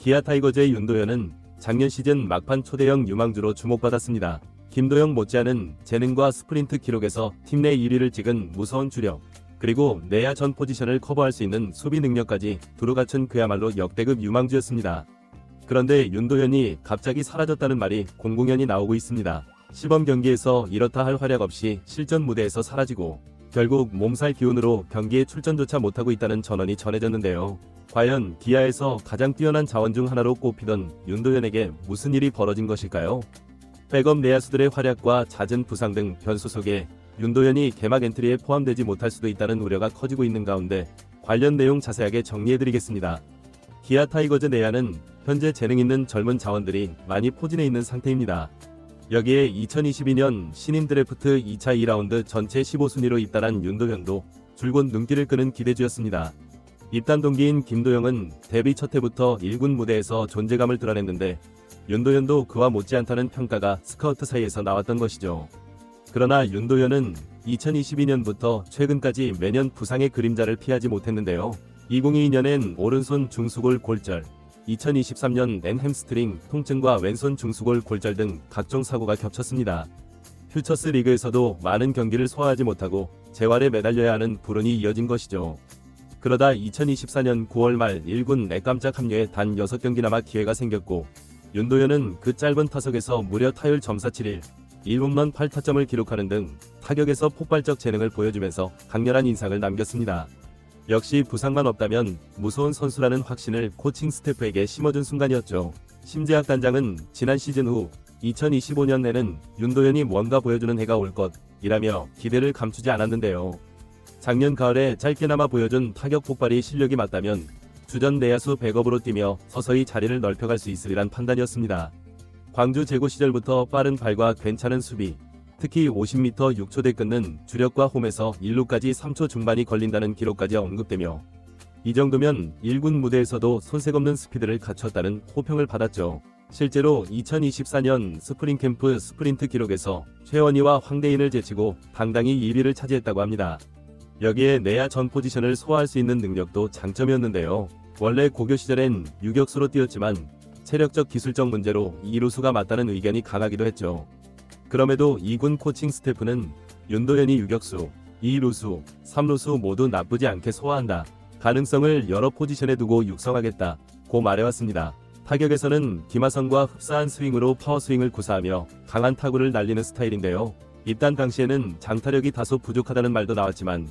기아 타이거즈의 윤도현은 작년 시즌 막판 초대형 유망주로 주목받았습니다. 김도영 못지않은 재능과 스프린트 기록에서 팀 내 1위를 찍은 무서운 주력, 그리고 내야 전 포지션을 커버할 수 있는 수비 능력까지 두루 갖춘 그야말로 역대급 유망주였습니다. 그런데 윤도현이 갑자기 사라졌다는 말이 공공연히 나오고 있습니다. 시범 경기에서 이렇다 할 활약 없이 실전 무대에서 사라지고 결국 몸살 기운으로 경기에 출전조차 못하고 있다는 전언이 전해졌는데요. 과연 기아에서 가장 뛰어난 자원 중 하나로 꼽히던 윤도현에게 무슨 일이 벌어진 것일까요? 백업 내야수들의 활약과 잦은 부상 등 변수 속에 윤도현이 개막 엔트리에 포함되지 못할 수도 있다는 우려가 커지고 있는 가운데 관련 내용 자세하게 정리해드리겠습니다. 기아 타이거즈 내야는 현재 재능 있는 젊은 자원들이 많이 포진해 있는 상태입니다. 여기에 2022년 신인 드래프트 2차 2라운드 전체 15순위로 입단한 윤도현도 줄곧 눈길을 끄는 기대주였습니다. 입단 동기인 김도영은 데뷔 첫 해부터 1군 무대에서 존재감을 드러냈는데 윤도현도 그와 못지않다는 평가가 스카우트 사이에서 나왔던 것이죠. 그러나 윤도현은 2022년부터 최근까지 매년 부상의 그림자를 피하지 못했는데요. 2022년엔 오른손 중수골 골절, 2023년 햄스트링 통증과 왼손 중수골 골절 등 각종 사고가 겹쳤습니다. 퓨처스 리그에서도 많은 경기를 소화하지 못하고 재활에 매달려야 하는 불운이 이어진 것이죠. 그러다 2024년 9월 말 1군 깜짝 합류에 단 6경기 남아 기회가 생겼고 윤도현은 그 짧은 타석에서 무려 타율 점사 7일, 1홈런 8타점을 기록하는 등 타격에서 폭발적 재능을 보여주면서 강렬한 인상을 남겼습니다. 역시 부상만 없다면 무서운 선수라는 확신을 코칭 스태프에게 심어준 순간이었죠. 심재학 단장은 지난 시즌 후 2025년에는 윤도현이 뭔가 보여주는 해가 올 것이라며 기대를 감추지 않았는데요. 작년 가을에 짧게나마 보여준 타격 폭발이 실력이 맞다면 주전 내야수 백업으로 뛰며 서서히 자리를 넓혀갈 수 있으리란 판단이었습니다. 광주 제고 시절부터 빠른 발과 괜찮은 수비, 특히 50m 6초대 끊는 주력과 홈에서 1루까지 3초 중반이 걸린다는 기록까지 언급되며 이 정도면 1군 무대에서도 손색 없는 스피드를 갖췄다는 호평을 받았죠. 실제로 2024년 스프링 캠프 스프린트 기록에서 최원희와 황대인을 제치고 당당히 1위를 차지했다고 합니다. 여기에 내야 전 포지션을 소화할 수 있는 능력도 장점이었는데요. 원래 고교 시절엔 유격수로 뛰었지만 체력적 기술적 문제로 2루수가 맞다는 의견이 강하기도 했죠. 그럼에도 2군 코칭 스태프는 윤도현이 유격수, 2루수, 3루수 모두 나쁘지 않게 소화한다. 가능성을 여러 포지션에 두고 육성하겠다고 말해왔습니다. 타격에서는 김하성과 흡사한 스윙으로 파워스윙을 구사하며 강한 타구를 날리는 스타일인데요. 입단 당시에는 장타력이 다소 부족하다는 말도 나왔지만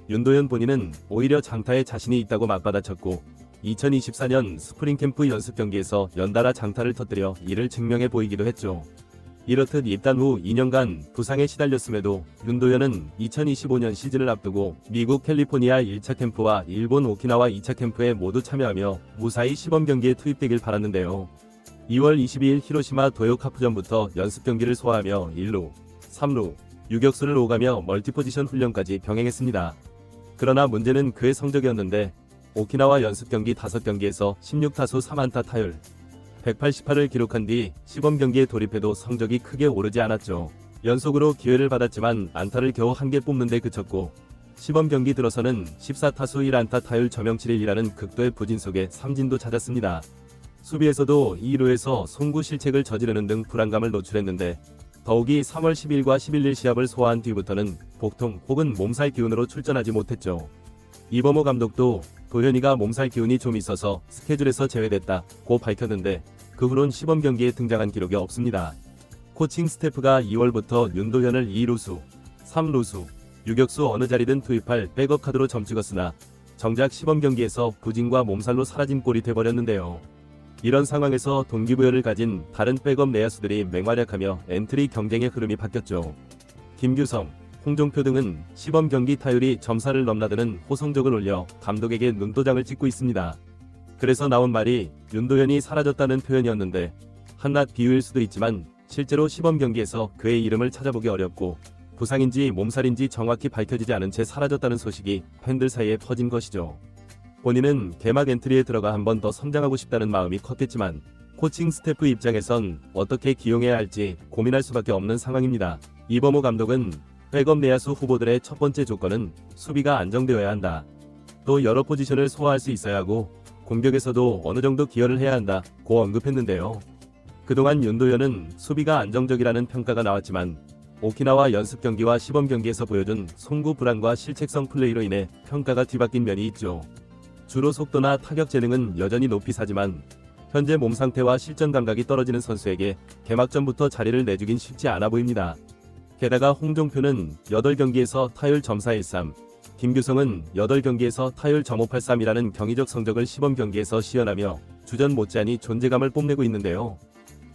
윤도현 본인은 오히려 장타에 자신이 있다고 맞받아쳤고 2024년 스프링 캠프 연습 경기에서 연달아 장타를 터뜨려 이를 증명해 보이기도 했죠. 이렇듯 입단 후 2년간 부상에 시달렸음에도 윤도현은 2025년 시즌을 앞두고 미국 캘리포니아 1차 캠프와 일본 오키나와 2차 캠프에 모두 참여하며 무사히 시범 경기에 투입되길 바랐는데요. 2월 22일 히로시마 도요 카프전부터 연습 경기를 소화하며 1루, 3루, 유격수를 오가며 멀티포지션 훈련까지 병행했습니다. 그러나 문제는 그의 성적이었는데 오키나와 연습 경기 5경기에서 16타수 3안타 타율 188을 기록한 뒤 시범 경기에 돌입해도 성적이 크게 오르지 않았죠. 연속으로 기회를 받았지만 안타를 겨우 1개 뽑는 데 그쳤고 시범 경기 들어서는 14타수 1안타 타율 저명치일이라는 극도의 부진 속에 삼진도 찾았습니다. 수비에서도 2루에서 송구 실책을 저지르는 등 불안감을 노출했는데 더욱이 3월 10일과 11일 시합을 소화한 뒤부터는 복통 혹은 몸살 기운으로 출전하지 못했죠. 이범호 감독도 도현이가 몸살 기운이 좀 있어서 스케줄에서 제외됐다고 밝혔는데 그 후론 시범 경기에 등장한 기록이 없습니다. 코칭 스태프가 2월부터 윤도현을 2루수, 3루수, 유격수 어느 자리든 투입할 백업 카드로 점찍었으나 정작 시범 경기에서 부진과 몸살로 사라진 꼴이 돼버렸는데요. 이런 상황에서 동기부여를 가진 다른 백업 내야수들이 맹활약하며 엔트리 경쟁의 흐름이 바뀌었죠. 김규성, 홍종표 등은 시범 경기 타율이 점사를 넘나드는 호성적을 올려 감독에게 눈도장을 찍고 있습니다. 그래서 나온 말이 윤도현이 사라졌다는 표현이었는데 한낱 비유일 수도 있지만 실제로 시범 경기에서 그의 이름을 찾아보기 어렵고 부상인지 몸살인지 정확히 밝혀지지 않은 채 사라졌다는 소식이 팬들 사이에 퍼진 것이죠. 본인은 개막 엔트리에 들어가 한 번 더 성장하고 싶다는 마음이 컸겠지만 코칭 스태프 입장에선 어떻게 기용해야 할지 고민할 수밖에 없는 상황입니다. 이범호 감독은 백업 내야수 후보들의 첫 번째 조건은 수비가 안정되어야 한다. 또 여러 포지션을 소화할 수 있어야 하고 공격에서도 어느 정도 기여를 해야 한다고 언급했는데요. 그동안 윤도현은 수비가 안정적이라는 평가가 나왔지만 오키나와 연습 경기와 시범 경기에서 보여준 송구 불안과 실책성 플레이로 인해 평가가 뒤바뀐 면이 있죠. 주로 속도나 타격 재능은 여전히 높이 사지만 현재 몸 상태와 실전 감각이 떨어지는 선수에게 개막전부터 자리를 내주긴 쉽지 않아 보입니다. 게다가 홍종표는 8경기에서 타율 .413, 김규성은 8경기에서 타율 .583이라는 경이적 성적을 시범 경기에서 시연하며 주전 못지않이 존재감을 뽐내고 있는데요.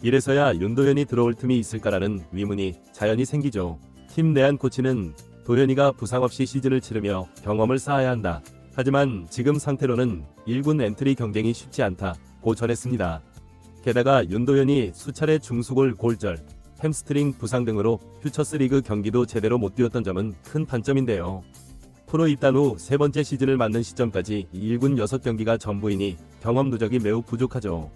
이래서야 윤도현이 들어올 틈이 있을까라는 의문이 자연히 생기죠. 팀 내한 코치는 도현이가 부상 없이 시즌을 치르며 경험을 쌓아야 한다. 하지만 지금 상태로는 1군 엔트리 경쟁이 쉽지 않다고 전했습니다. 게다가 윤도현이 수차례 중수골 골절, 햄스트링 부상 등으로 퓨처스리그 경기도 제대로 못 뛰었던 점은 큰 단점인데요. 프로 입단 후 세 번째 시즌을 맞는 시점까지 1군 6경기가 전부이니 경험 누적이 매우 부족하죠.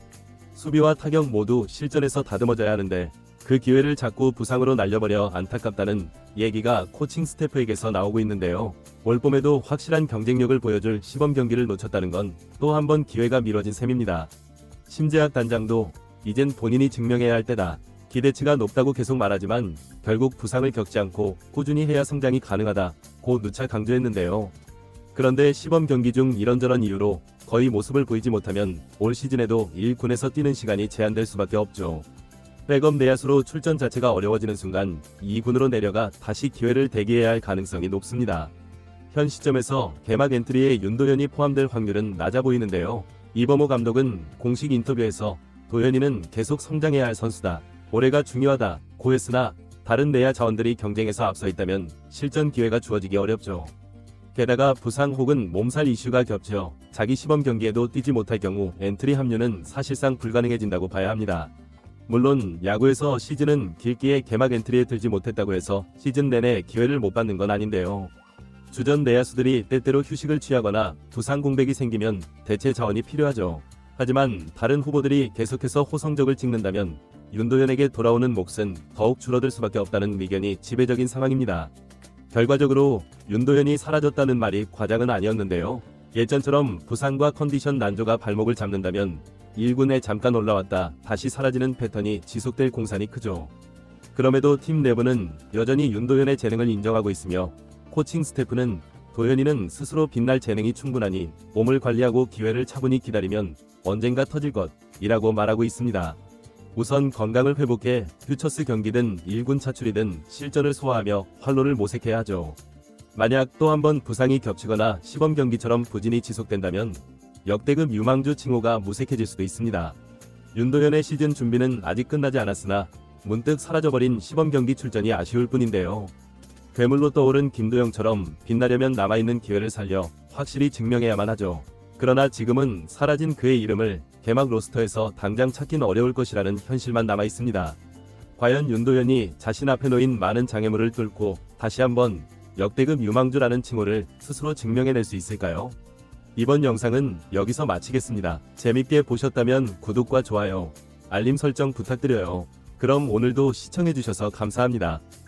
수비와 타격 모두 실전에서 다듬어져야 하는데 그 기회를 자꾸 부상으로 날려버려 안타깝다는 얘기가 코칭 스태프에게서 나오고 있는데요. 올 봄에도 확실한 경쟁력을 보여줄 시범 경기를 놓쳤다는 건 또 한 번 기회가 미뤄진 셈입니다. 심재학 단장도 이젠 본인이 증명해야 할 때다. 기대치가 높다고 계속 말하지만 결국 부상을 겪지 않고 꾸준히 해야 성장이 가능하다고 누차 강조했는데요. 그런데 시범 경기 중 이런저런 이유로 거의 모습을 보이지 못하면 올 시즌에도 1군에서 뛰는 시간이 제한될 수밖에 없죠. 백업 내야수로 출전 자체가 어려워지는 순간 2군으로 내려가 다시 기회를 대기해야 할 가능성이 높습니다. 현 시점에서 개막 엔트리에 윤도현이 포함될 확률은 낮아 보이는데요. 이범호 감독은 공식 인터뷰에서 도현이는 계속 성장해야 할 선수다. 올해가 중요하다고 했으나 다른 내야 자원들이 경쟁에서 앞서 있다면 실전 기회가 주어지기 어렵죠. 게다가 부상 혹은 몸살 이슈가 겹쳐 자기 시범 경기에도 뛰지 못할 경우 엔트리 합류는 사실상 불가능해진다고 봐야 합니다. 물론 야구에서 시즌은 길기에 개막 엔트리에 들지 못했다고 해서 시즌 내내 기회를 못 받는 건 아닌데요. 주전 내야수들이 때때로 휴식을 취하거나 부상 공백이 생기면 대체 자원이 필요하죠. 하지만 다른 후보들이 계속해서 호성적을 찍는다면 윤도현에게 돌아오는 몫은 더욱 줄어들 수밖에 없다는 의견이 지배적인 상황입니다. 결과적으로 윤도현이 사라졌다는 말이 과장은 아니었는데요. 예전처럼 부상과 컨디션 난조가 발목을 잡는다면 1군에 잠깐 올라왔다 다시 사라지는 패턴이 지속될 공산이 크죠. 그럼에도 팀 내부는 여전히 윤도현의 재능을 인정하고 있으며 코칭 스태프는 도현이는 스스로 빛날 재능이 충분하니 몸을 관리하고 기회를 차분히 기다리면 언젠가 터질 것이라고 말하고 있습니다. 우선 건강을 회복해 퓨처스 경기든 1군 차출이든 실전을 소화하며 활로를 모색해야 하죠. 만약 또 한 번 부상이 겹치거나 시범 경기처럼 부진이 지속된다면 역대급 유망주 칭호가 무색해질 수도 있습니다. 윤도현의 시즌 준비는 아직 끝나지 않았으나 문득 사라져버린 시범 경기 출전이 아쉬울 뿐인데요. 괴물로 떠오른 김도영처럼 빛나려면 남아있는 기회를 살려 확실히 증명해야만 하죠. 그러나 지금은 사라진 그의 이름을 개막 로스터에서 당장 찾긴 어려울 것이라는 현실만 남아있습니다. 과연 윤도현이 자신 앞에 놓인 많은 장애물을 뚫고 다시 한번 역대급 유망주라는 칭호를 스스로 증명해낼 수 있을까요? 이번 영상은 여기서 마치겠습니다. 재밌게 보셨다면 구독과 좋아요, 알림 설정 부탁드려요. 그럼 오늘도 시청해주셔서 감사합니다.